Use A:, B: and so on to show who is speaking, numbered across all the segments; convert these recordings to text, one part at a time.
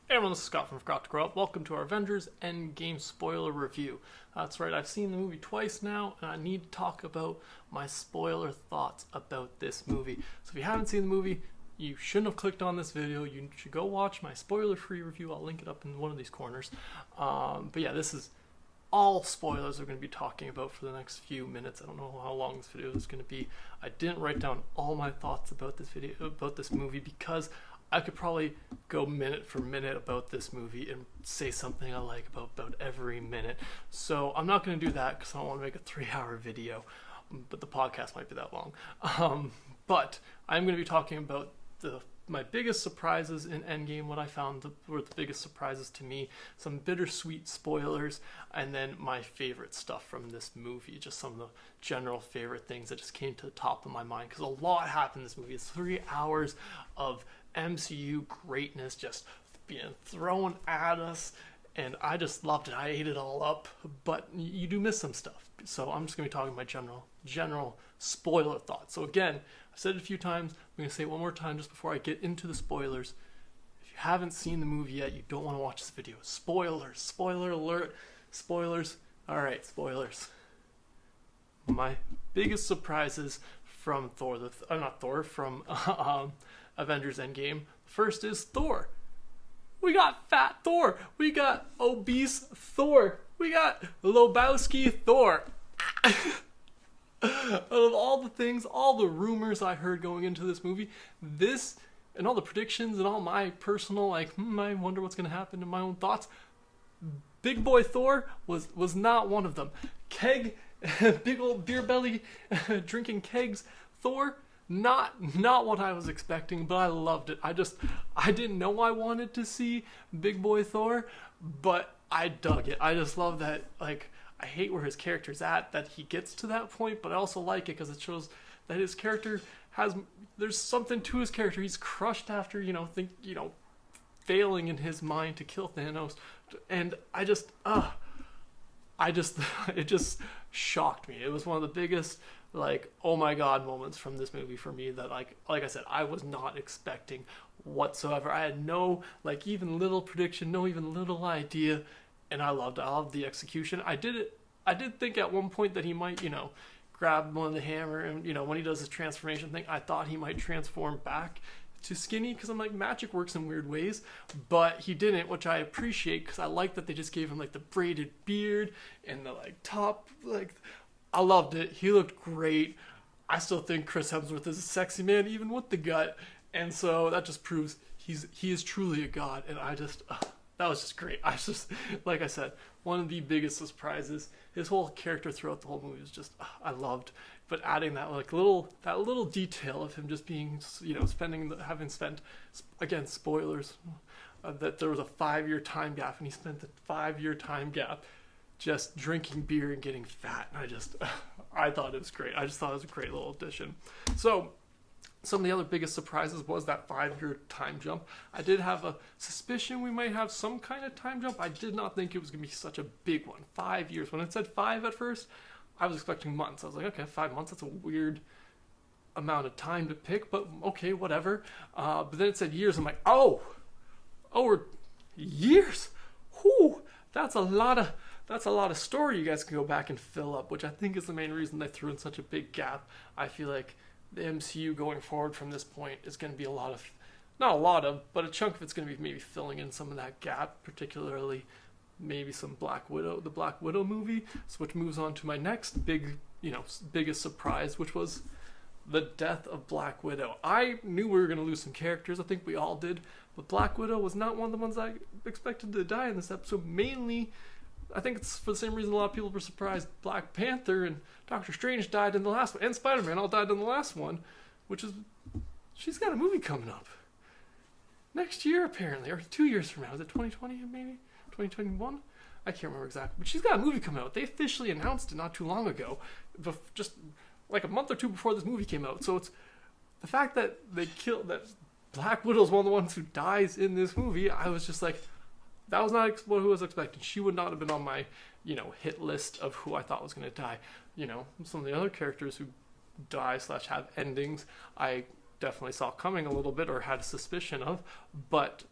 A: Hey everyone, this is Scott from Forgot to Grow Up. Welcome to our Avengers Endgame spoiler review. That's right, I've seen the movie twice now, and I need to talk about my spoiler thoughts about this movie. So if you haven't seen the movie, you shouldn't have clicked on this video. You should go watch my spoiler-free review. I'll link it up in one of these corners. But yeah, this is all spoilers we're going to be talking about for the next few minutes. I don't know how long this video is going to be. I didn't write down all my thoughts about this movie, because I could probably go minute for minute about this movie and say something I like about every minute. So I'm not going to do that because I don't want to make a 3-hour video, but the podcast might be that long. But I'm going to be talking about my biggest surprises in Endgame, what I found were the biggest surprises to me, some bittersweet spoilers, and then my favorite stuff from this movie, just some of the general favorite things that just came to the top of my mind, because a lot happened in this movie. It's 3 hours of MCU greatness just being thrown at us, and I just loved it. I ate it all up, but you do miss some stuff. So I'm just going to be talking my general spoiler thoughts. So again, I've said it a few times. I'm going to say it one more time just before I get into the spoilers. If you haven't seen the movie yet, you don't want to watch this video. Spoilers, spoiler alert, spoilers. All right, spoilers. My biggest surprises from from Avengers Endgame. First is Thor. We got fat Thor. We got obese Thor. We got Lebowski Thor. Out of all the things, all the rumors I heard going into this movie, this and all the predictions and all my personal I wonder what's going to happen in my own thoughts, Big Boy Thor was not one of them. Big old beer belly drinking kegs Thor, not what I was expecting, but I loved it. I didn't know I wanted to see Big Boy Thor, but I dug it. I just love that, I hate where his character's at, that he gets to that point, but I also like it because it shows that his character there's something to his character. He's crushed after, failing in his mind to kill Thanos. And it just shocked me. It was one of the biggest, oh my god moments from this movie for me that, like I said, I was not expecting whatsoever. I had no, even little prediction, no even little idea, and I loved it. I loved the execution. I did think at one point that he might, grab one of the hammer and, when he does his transformation thing, I thought he might transform back to skinny, because I'm like, magic works in weird ways, but he didn't, which I appreciate, because I like that they just gave him the braided beard and the top, I loved it. He looked great. I still think Chris Hemsworth is a sexy man, even with the gut, and so that just proves he is truly a god, and that was just great. Like I said, one of the biggest surprises. His whole character throughout the whole movie was just, I loved. But adding that little detail of him just being, having spent, again, spoilers, that there was a 5-year time gap, and he spent the 5-year time gap just drinking beer and getting fat. And I thought it was great. I just thought it was a great little addition. So some of the other biggest surprises was that 5-year time jump. I did have a suspicion we might have some kind of time jump. I did not think it was going to be such a big one. 5 years. When it said 5 at first, I was expecting months. I was like, okay, 5 months, that's a weird amount of time to pick, but okay, whatever. But then it said years. I'm like, oh, we're years. Whew, that's a lot of story you guys can go back and fill up, which I think is the main reason they threw in such a big gap. I feel like the MCU going forward from this point is going to be but a chunk of it's going to be maybe filling in some of that gap, particularly maybe some the Black Widow movie, which moves on to my next biggest surprise, which was the death of Black Widow. I knew we were going to lose some characters. I think we all did, but Black Widow was not one of the ones I expected to die in this episode. Mainly, I think it's for the same reason a lot of people were surprised Black Panther and Doctor Strange died in the last one, and Spider-Man all died in the last one, which is, she's got a movie coming up next year apparently, or 2 years from now. Is it 2020 maybe? 2021? I can't remember exactly, but she's got a movie coming out. They officially announced it not too long ago, just like a month or two before this movie came out. So it's the fact that that Black Widow's one of the ones who dies in this movie. I was just like, that was not what I was expecting. She would not have been on my, hit list of who I thought was going to die. Some of the other characters who die / have endings, I definitely saw coming a little bit or had a suspicion of, but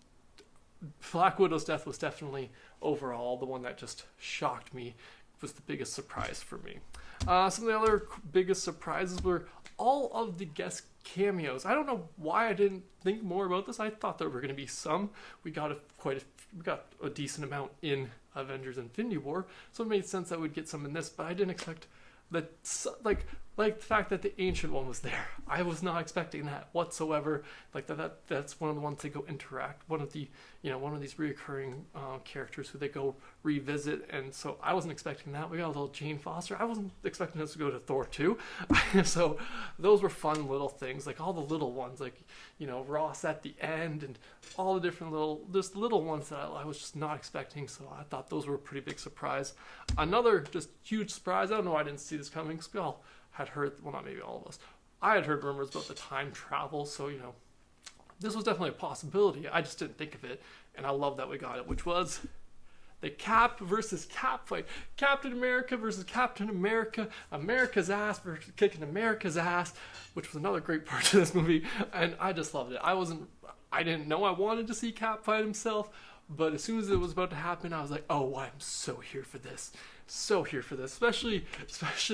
A: Black Widow's death was definitely overall the one that just shocked me, was the biggest surprise for me. Some of the other biggest surprises were all of the guest cameos. I don't know why I didn't think more about this. I thought there were going to be some. We got a decent amount in Avengers Infinity War, so it made sense that we'd get some in this, but I didn't expect that, like the fact that the Ancient One was there. I was not expecting that whatsoever. Like that's one of the ones they go interact. One of these reoccurring characters who they go revisit, and so I wasn't expecting that. We got a little Jane Foster. I wasn't expecting us to go to Thor 2. So those were fun little things, like all the little ones, like Ross at the end, and all the different little ones that I was just not expecting. So I thought those were a pretty big surprise. Another just huge surprise. I don't know why I didn't see this coming, because we all had heard, well, not maybe all of us, I had heard rumors about the time travel, so this was definitely a possibility. I just didn't think of it, and I love that we got it, which was the Cap versus Cap fight. Captain America versus Captain America. America's ass versus kicking America's ass, which was another great part of this movie, and I just loved it. I didn't know I wanted to see Cap fight himself, but as soon as it was about to happen, I was like, oh, I'm so here for this. So here for this. Especially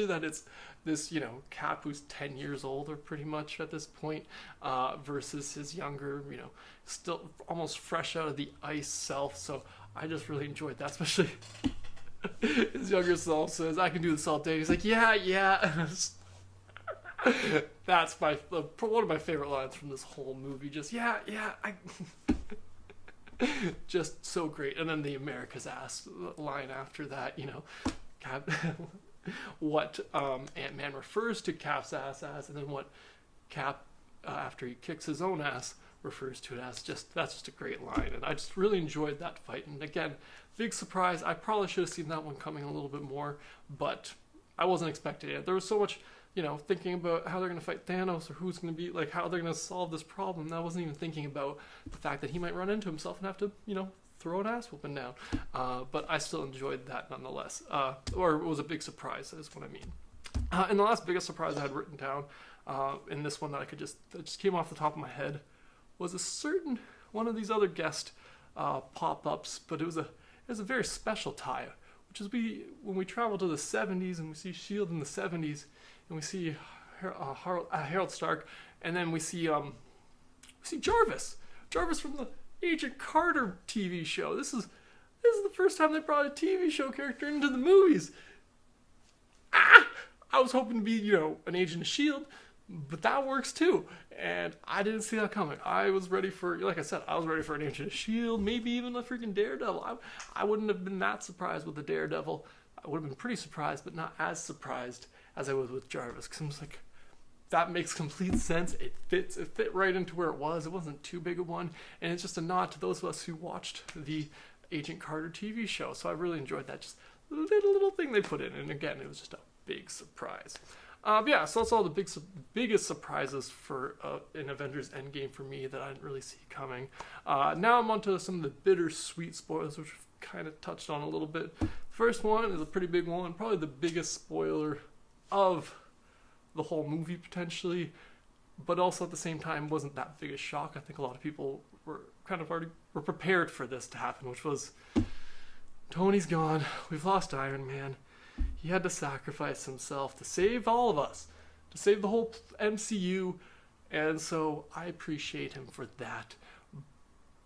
A: that it's this, Cap who's 10 years older pretty much at this point, versus his younger, still almost fresh out of the ice self. So I just really enjoyed that, especially his younger self says, I can do this all day. He's like, yeah. That's one of my favorite lines from this whole movie. Just, yeah, I... just so great. And then the America's ass line after that, Cap, what Ant-Man refers to Cap's ass as, and then what Cap, after he kicks his own ass, refers to it as. That's just a great line, and I just really enjoyed that fight. And again, big surprise. I probably should have seen that one coming a little bit more, but I wasn't expecting it. There was so much thinking about how they're going to fight Thanos, or who's going to be, like, how they're going to solve this problem. And I wasn't even thinking about the fact that he might run into himself and have to, throw an ass whooping down. But I still enjoyed that nonetheless. Or it was a big surprise, is what I mean. And the last biggest surprise I had written down in this one that just came off the top of my head was a certain one of these other guest pop-ups, but it was a very special tie, which is when we travel to the 70s and we see S.H.I.E.L.D. in the 70s, and we see Harold Stark, and then we see Jarvis from the Agent Carter TV show. This is the first time they brought a TV show character into the movies. I was hoping to be an agent of S.H.I.E.L.D., but that works too, and I didn't see that coming. I was ready for, like I said, an agent of S.H.I.E.L.D., maybe even a freaking Daredevil. I wouldn't have been that surprised with the Daredevil. I would have been pretty surprised, but not as surprised as I was with Jarvis, because I was like, that makes complete sense. It fit right into where it was. It wasn't too big a one, and it's just a nod to those of us who watched the Agent Carter TV show. So I really enjoyed that, just little thing they put in, and again, it was just a big surprise. So that's all the biggest surprises for in Avengers Endgame for me that I didn't really see coming. Now I'm on to some of the bittersweet spoilers, which we've kind of touched on a little bit. First one is a pretty big one, probably the biggest spoiler of the whole movie potentially, but also at the same time wasn't that big a shock. I think a lot of people were kind of already prepared for this to happen, which was Tony's gone. We've lost Iron Man. He had to sacrifice himself to save all of us, to save the whole MCU, and so I appreciate him for that.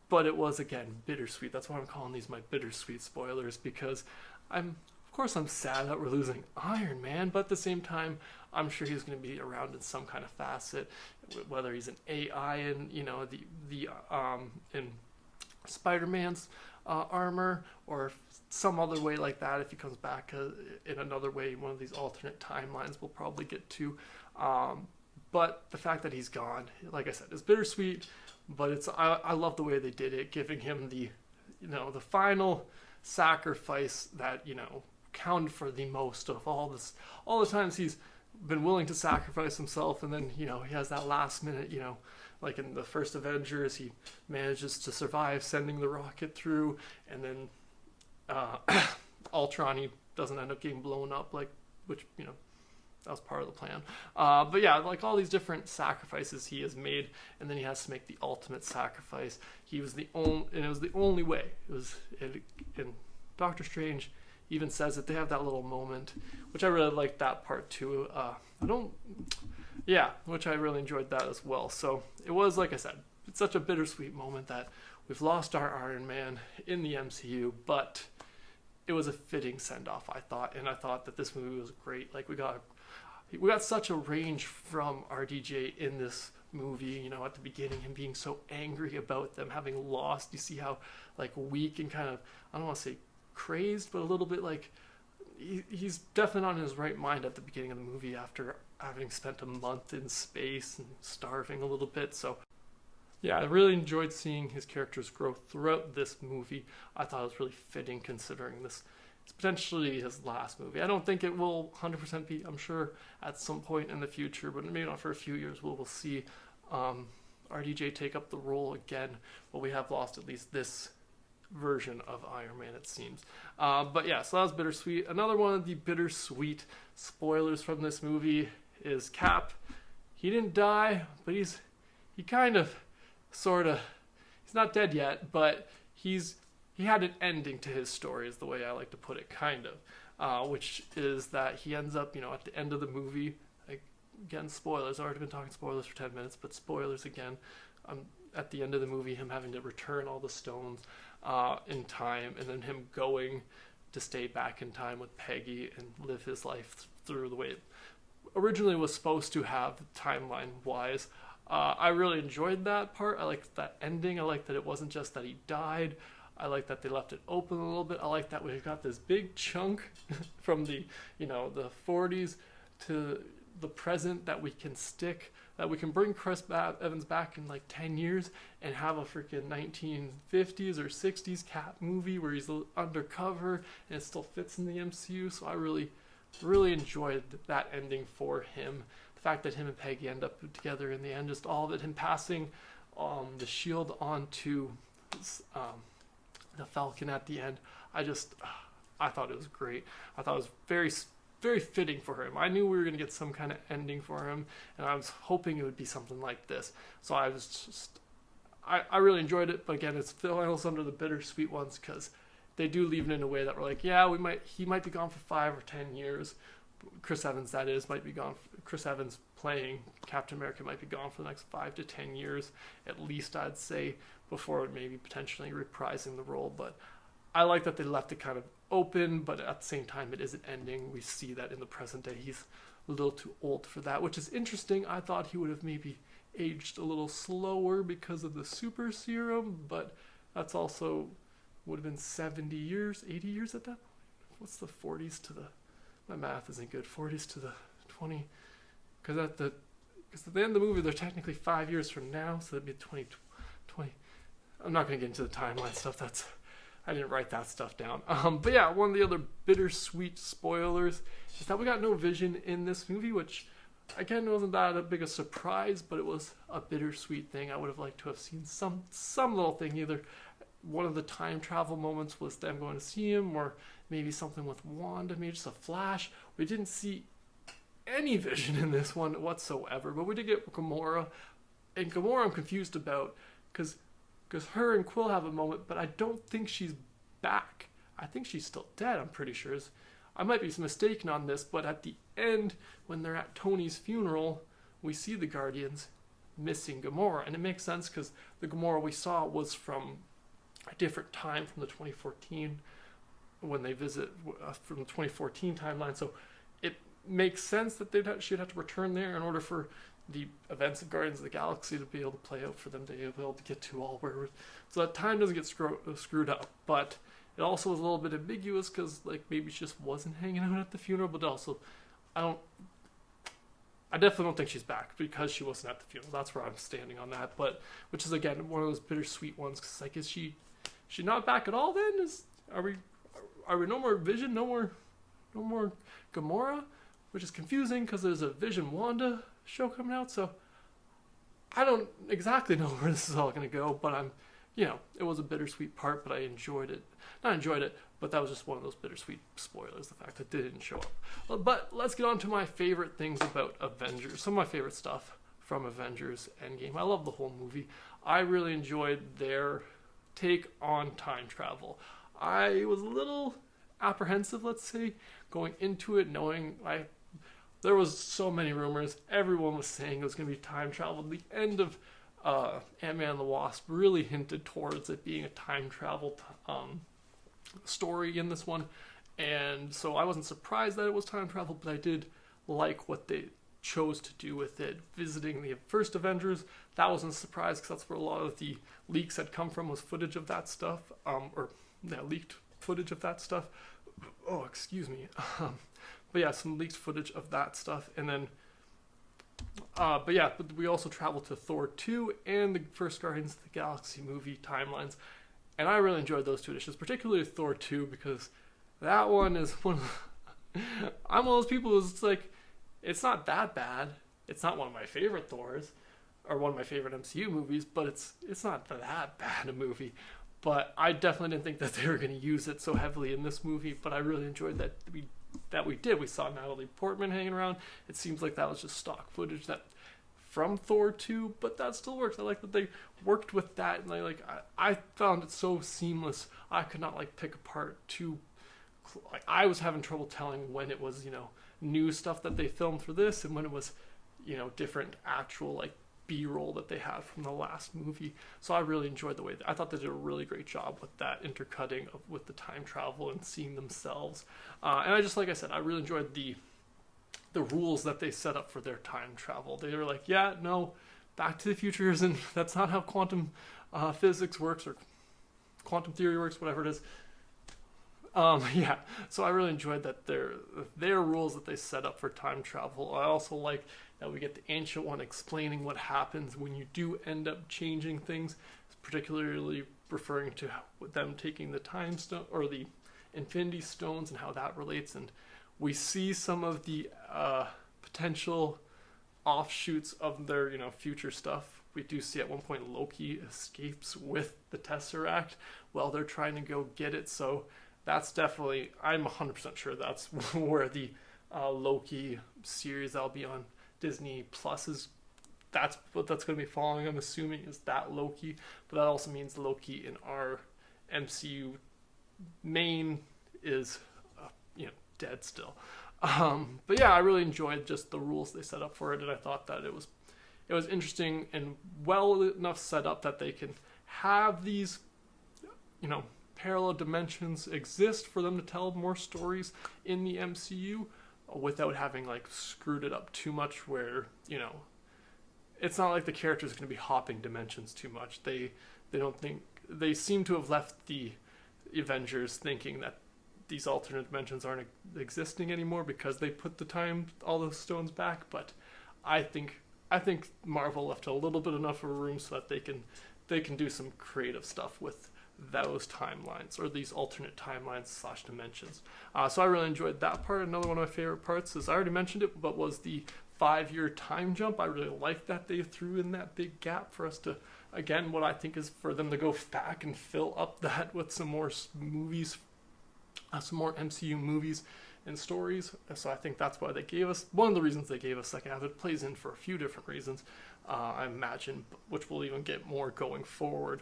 A: But it was, again, bittersweet. That's why I'm calling these my bittersweet spoilers, because of course I'm sad that we're losing Iron Man, but at the same time, I'm sure he's going to be around in some kind of facet, whether he's an AI in, in Spider-Man's armor, or some other way like that. If he comes back in another way, one of these alternate timelines we'll probably get to. But the fact that he's gone, like I said, is bittersweet. But I love the way they did it, giving him the final sacrifice that counted for the most of all the times he's been willing to sacrifice himself, and then he has that last minute, like in the first Avengers, he manages to survive sending the rocket through, and then Ultron, he doesn't end up getting blown up, which that was part of the plan. But yeah, like all these different sacrifices he has made, and then he has to make the ultimate sacrifice. He was the only, and it was the only way. In Doctor Strange even says that they have that little moment, which I really liked that part too. Which I really enjoyed that as well. So it was, like I said, it's such a bittersweet moment that we've lost our Iron Man in the MCU, but it was a fitting send-off, I thought, and I thought that this movie was great. Like we got such a range from RDJ in this movie. You know, at the beginning, him being so angry about them having lost. You see how like weak and kind of, I don't want to say crazed, but a little bit like he's definitely not in his right mind at the beginning of the movie after having spent a month in space and starving a little bit. So yeah, I really enjoyed seeing his character's growth throughout this movie. I thought it was really fitting considering this is potentially his last movie. I don't think it will 100% be, I'm sure, at some point in the future, but maybe not for a few years. We'll see RDJ take up the role again, but we have lost at least this version of Iron Man, it seems. But yeah, so that was bittersweet. Another one of the bittersweet spoilers from this movie is Cap. He didn't die, but he kind of, sort of, he's not dead yet, but he had an ending to his story, is the way I like to put it, kind of, which is that he ends up, at the end of the movie, again, spoilers, I've already been talking spoilers for 10 minutes, but spoilers again, at the end of the movie, him having to return all the stones in time, and then him going to stay back in time with Peggy and live his life through the way it originally was supposed to have, timeline-wise. I really enjoyed that part. I liked that ending. I liked that it wasn't just that he died. I like that they left it open a little bit. I like that we've got this big chunk from the 40s to the present that we can stick, that we can bring Chris Evans back in like 10 years and have a freaking 1950s or 60s Cap movie where he's undercover and it still fits in the MCU. So I really, really enjoyed that ending for him. The fact that him and Peggy end up together in the end, just all of it, him passing the shield onto the Falcon at the end. I thought it was great. I thought it was very, very fitting for him. I knew we were going to get some kind of ending for him, and I was hoping it would be something like this. So I really enjoyed it, but again, it's falls under the bittersweet ones because they do leave it in a way that we're like, yeah, he might be gone for 5 or 10 years. Chris Evans, that is, might be gone. Chris Evans playing Captain America might be gone for the next 5 to 10 years, at least, I'd say, before maybe potentially reprising the role. But I like that they left it kind of open, but at the same time, it is an ending. We see that in the present day, he's a little too old for that, which is interesting. I thought he would have maybe aged a little slower because of the super serum, but that's also would have been 70 years, 80 years at that point. What's the 40s to the... My math isn't good. 40s to the 20... Because at the end of the movie, they're technically 5 years from now, so that'd be 2020. I'm not going to get into the timeline stuff. I didn't write that stuff down. But yeah, one of the other bittersweet spoilers is that we got no Vision in this movie, which again wasn't that a big a surprise, but it was a bittersweet thing. I would have liked to have seen some little thing. Either one of the time travel moments was them going to see him, or maybe something with Wanda, maybe just a flash. We didn't see any Vision in this one whatsoever, but we did get Gamora. And Gamora I'm confused about, because her and Quill have a moment, but I don't think she's back. I think she's still dead, I'm pretty sure. I might be mistaken on this, but at the end, when they're at Tony's funeral, we see the Guardians missing Gamora. And it makes sense, because the Gamora we saw was from a different time from the 2014, when they visit from the 2014 timeline. So it makes sense that she'd have to return there in order for the events of Guardians of the Galaxy to be able to play out, for them to be able to get to all where. So that time doesn't get screwed up. But it also was a little bit ambiguous, because like maybe she just wasn't hanging out at the funeral. But also, I definitely don't think she's back, because she wasn't at the funeral. That's where I'm standing on that. But which is again one of those bittersweet ones, because like, is she not back at all? Then are we no more Vision, no more Gamora, which is confusing because there's a Vision Wanda show coming out. So I don't exactly know where this is all going to go, but I'm it was a bittersweet part, but I enjoyed it. Not enjoyed it, but that was just one of those bittersweet spoilers, the fact that it didn't show up. But let's get on to my favorite things about Avengers. Some of my favorite stuff from Avengers Endgame. I love the whole movie. I really enjoyed their take on time travel. I was a little apprehensive, let's say, going into it, knowing there was so many rumors. Everyone was saying it was going to be time travel. The end of Ant-Man and the Wasp really hinted towards it being a time travel story in this one, and so I wasn't surprised that it was time travel, but I did like what they chose to do with it. Visiting the first Avengers, that wasn't a surprise because that's where a lot of the leaks had come from, was footage of that stuff, leaked footage of that stuff. Oh, excuse me. But yeah, some leaked footage of that stuff, and then but we also traveled to Thor 2 and the first Guardians of the Galaxy movie timelines, and I really enjoyed those two editions, particularly Thor 2, because that one is one of I'm one of those people who's like, it's not that bad. It's not one of my favorite Thors or one of my favorite MCU movies, but it's not that bad a movie. But I definitely didn't think that they were going to use it so heavily in this movie, but I really enjoyed that we did. We saw Natalie Portman hanging around. It seems like that was just stock footage from Thor 2, but that still works. I like that they worked with that, and I found it so seamless. I could not pick apart I was having trouble telling when it was new stuff that they filmed for this and when it was different actual B-roll that they had from the last movie. So I really enjoyed the way I thought they did a really great job with that intercutting with the time travel and seeing themselves. And like I said, I really enjoyed the rules that they set up for their time travel. They were like, yeah, no, Back to the Future isn't, that's not how quantum physics works or quantum theory works, whatever it is. So I really enjoyed that their rules that they set up for time travel. I also like that we get the Ancient One explaining what happens when you do end up changing things, particularly referring to them taking the Time Stone or the Infinity Stones and how that relates. And we see some of the potential offshoots of their future stuff. We do see at one point Loki escapes with the Tesseract while they're trying to go get it. So that's definitely, I'm 100% sure that's where the Loki series that'll be on Disney Plus that's what that's going to be following, I'm assuming, is that Loki. But that also means Loki in our MCU main is, dead still. But yeah, I really enjoyed just the rules they set up for it, and I thought that it was interesting and well enough set up that they can have these, parallel dimensions exist for them to tell more stories in the MCU without having screwed it up too much where, it's not like the characters are going to be hopping dimensions too much. They seem to have left the Avengers thinking that these alternate dimensions aren't existing anymore because they put all those stones back, but I think Marvel left a little bit enough of room so that they can do some creative stuff with those timelines or these alternate timelines / dimensions. So I really enjoyed that part. Another one of my favorite parts is, I already mentioned it, but was the 5-year time jump. I really liked that they threw in that big gap for us to, again, what I think is for them to go back and fill up that with some more movies, some more MCU movies and stories. So I think that's why they gave us, one of the reasons they gave us second half. It plays in for a few different reasons, I imagine, which we'll even get more going forward.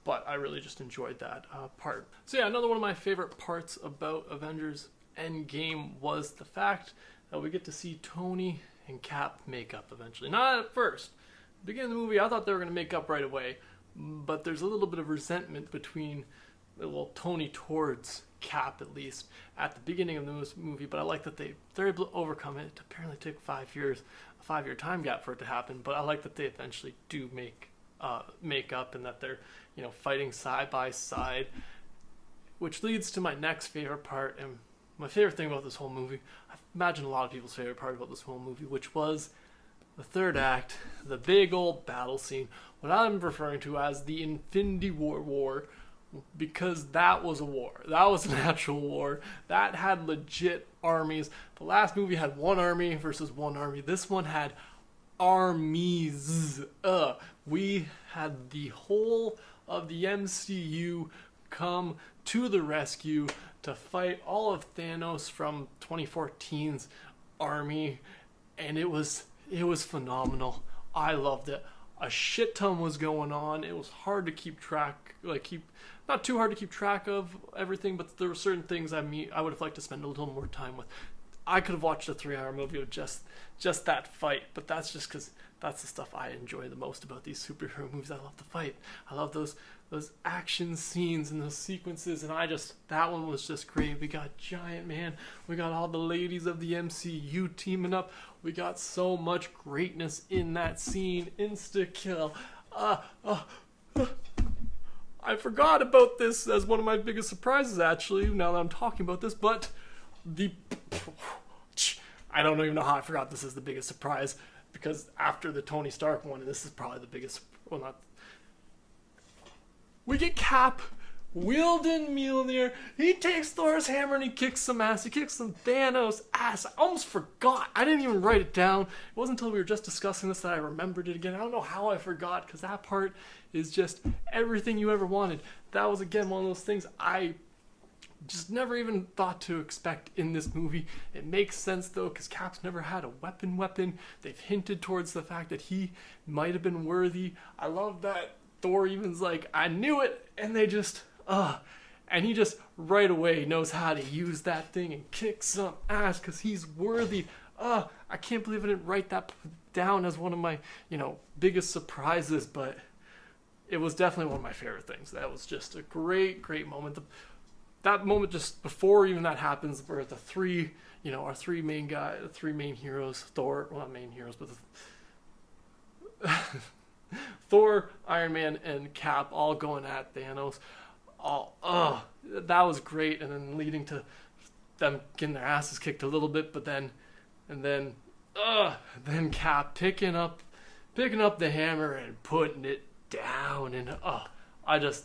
A: But I really just enjoyed that part. So yeah, another one of my favorite parts about Avengers Endgame was the fact that we get to see Tony and Cap make up eventually. Not at first. Beginning of the movie, I thought they were going to make up right away, but there's a little bit of resentment between Tony towards Cap, at least at the beginning of the movie. But I like that they're able to overcome it. It apparently took 5 years, a 5-year time gap for it to happen. But I like that they eventually do make up, and that they're fighting side by side, which leads to my next favorite part, and my favorite thing about this whole movie. I imagine a lot of people's favorite part about this whole movie, which was the third act, the big old battle scene, what I'm referring to as the Infinity War, because that was a war. That was an actual war. That had legit armies. The last movie had one army versus one army. This one had armies. We had the whole of the MCU come to the rescue to fight all of Thanos from 2014's army, and it was phenomenal. I loved it. A shit ton was going on. It was hard to keep track, not too hard to keep track of everything, but there were certain things I would have liked to spend a little more time with. I could have watched a 3-hour movie of just that fight, but that's just because that's the stuff I enjoy the most about these superhero movies. I love the fight. I love those action scenes and those sequences, and that one was just great. We got Giant Man. We got all the ladies of the MCU teaming up. We got so much greatness in that scene. Insta-kill. I forgot about this as one of my biggest surprises, actually, now that I'm talking about this, but I don't even know how I forgot this is the biggest surprise, because after the Tony Stark one, this is probably the biggest, we get Cap wielding Mjolnir. He takes Thor's hammer and he kicks some ass. He kicks some Thanos ass. I almost forgot. I didn't even write it down. It wasn't until we were just discussing this that I remembered it again. I don't know how I forgot, because that part is just everything you ever wanted. That was, again, one of those things I just never even thought to expect in this movie. It makes sense, though, because Cap's never had a weapon. They've hinted towards the fact that he might have been worthy. I love that Thor even's like, I knew it, and they just, and he just right away knows how to use that thing and kick some ass because he's worthy. I can't believe I didn't write that down as one of my, biggest surprises, but it was definitely one of my favorite things. That was just a great, great moment. That moment just before even that happens, where our three main heroes, Thor, well, not main heroes, but Thor, Iron Man, and Cap all going at Thanos. That was great, and then leading to them getting their asses kicked a little bit, but then Cap picking up the hammer and putting it down, and that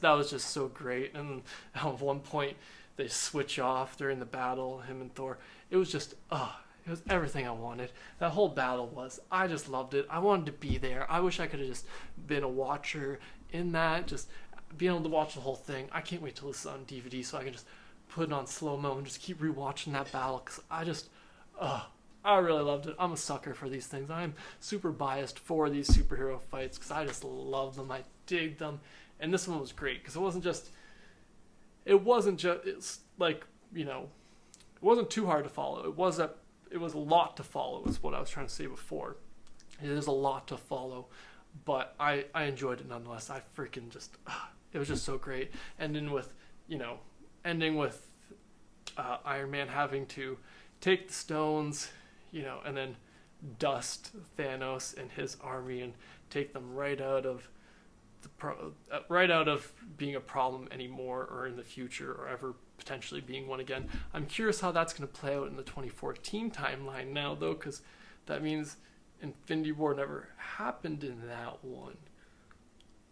A: was just so great. And at one point they switch off during the battle, him and Thor. It was just it was everything I wanted. That whole battle was. I just loved it. I wanted to be there. I wish I could have just been a watcher in that, just being able to watch the whole thing. I can't wait till it's on DVD so I can just put it on slow-mo and just keep rewatching that battle, because I really loved it. I'm a sucker for these things. I'm super biased for these superhero fights because I just love them. I dig them. And this one was great because it wasn't too hard to follow. It was a lot to follow, is what I was trying to say before. It is a lot to follow, but I enjoyed it nonetheless. I freaking just, it was just so great. Ending with Iron Man having to take the stones, and then dust Thanos and his army and take them right out of being a problem anymore, or in the future, or ever potentially being one again. I'm curious how that's going to play out in the 2014 timeline now, though, because that means Infinity War never happened in that one.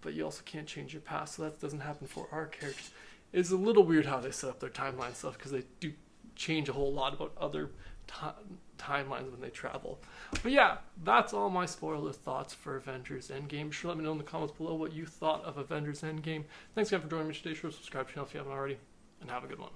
A: But you also can't change your past, so that doesn't happen for our characters. It's a little weird how they set up their timeline stuff, because they do change a whole lot about other timelines when they travel. But yeah, that's all my spoiler thoughts for Avengers Endgame. Be sure to let me know in the comments below what you thought of Avengers Endgame. Thanks again for joining me today. Sure to subscribe to the channel if you haven't already, and have a good one.